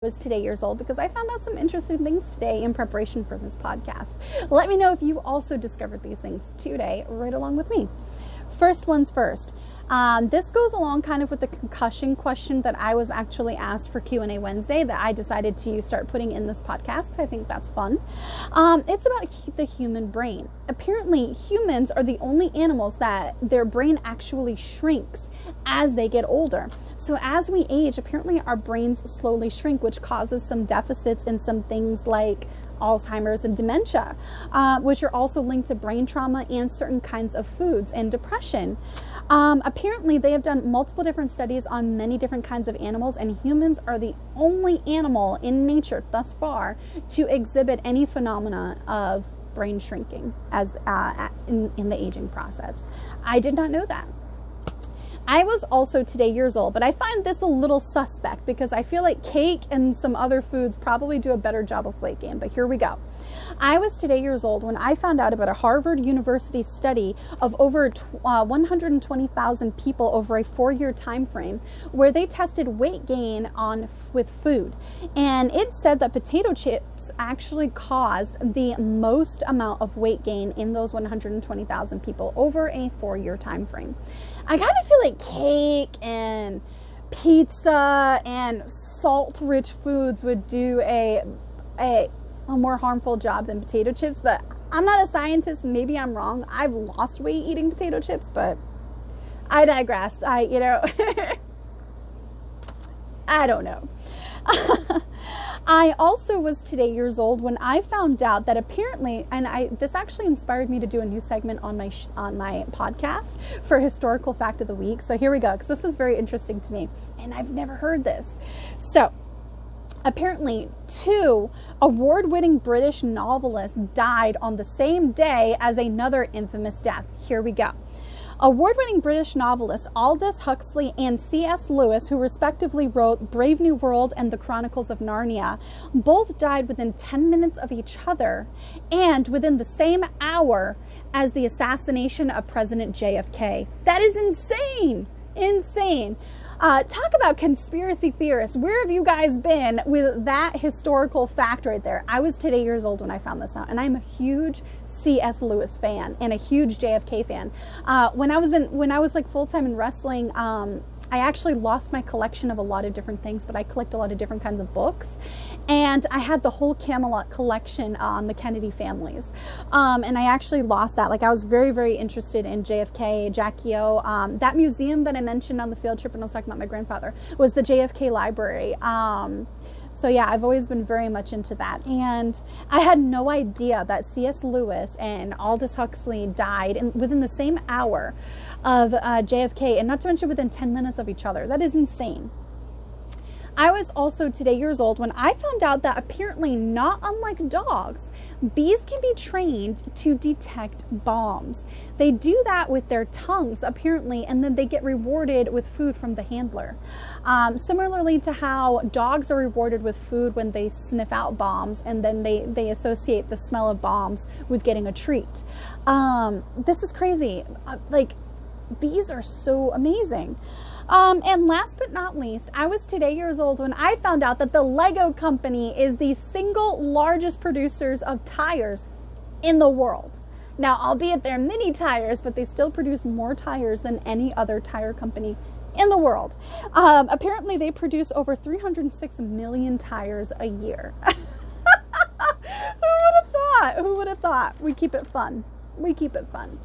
Was today years old because I found out some interesting things today in preparation for this podcast. Let me know if you also discovered these things today right along with me. First one's first. This goes along kind of with the concussion question that I was actually asked for Q&A Wednesday that I decided to start putting in this podcast. I think that's fun. It's about the human brain. Apparently, humans are the only animals that their brain actually shrinks as they get older. So as we age, apparently our brains slowly shrink, which causes some deficits in some things like Alzheimer's and dementia, which are also linked to brain trauma and certain kinds of foods and depression. Apparently, they have done multiple different studies on many different kinds of animals, and humans are the only animal in nature thus far to exhibit any phenomena of brain shrinking as in the aging process. I did not know that. I was also today years old, but I find this a little suspect because I feel like cake and some other foods probably do a better job of weight gain, but here we go. I was today years old when I found out about a Harvard University study of over 120,000 people over a 4-year time frame where they tested weight gain with food. And it said that potato chips actually caused the most amount of weight gain in those 120,000 people over a 4-year time frame. I kind of feel like cake and pizza and salt-rich foods would do a more harmful job than potato chips, but I'm not a scientist. Maybe I'm wrong. I've lost weight eating potato chips, but I digress. I don't know. I also was today years old when I found out that apparently, and this actually inspired me to do a new segment on my podcast for historical fact of the week. So here we go, because this was very interesting to me, and I've never heard this. So apparently, 2 award-winning British novelists died on the same day as another infamous death. Here we go. Award-winning British novelists Aldous Huxley and C.S. Lewis, who respectively wrote Brave New World and The Chronicles of Narnia, both died within 10 minutes of each other and within the same hour as the assassination of President JFK. That is insane! Insane. Talk about conspiracy theorists. Where have you guys been with that historical fact right there? I was today years old when I found this out, and I'm a huge C.S. Lewis fan and a huge JFK fan. When I was like full-time in wrestling, I actually lost my collection of a lot of different things, but I collect a lot of different kinds of books. And I had the whole Camelot collection on the Kennedy families. And I actually lost that. Like, I was very, very interested in JFK, Jackie O. That museum that I mentioned on the field trip when I was talking about my grandfather was the JFK library. So yeah, I've always been very much into that. And I had no idea that C.S. Lewis and Aldous Huxley died within the same hour of JFK, and not to mention within 10 minutes of each other. That is insane. I was also today years old when I found out that apparently, not unlike dogs, bees can be trained to detect bombs. They do that with their tongues, apparently, and then they get rewarded with food from the handler. Similarly to how dogs are rewarded with food when they sniff out bombs, and then they associate the smell of bombs with getting a treat. This is crazy. Like, bees are so amazing. And last but not least, I was today years old when I found out that the Lego company is the single largest producers of tires in the world. Now, albeit they're mini tires, but they still produce more tires than any other tire company in the world. Apparently, they produce over 306 million tires a year. Who would have thought? Who would have thought? We keep it fun. We keep it fun.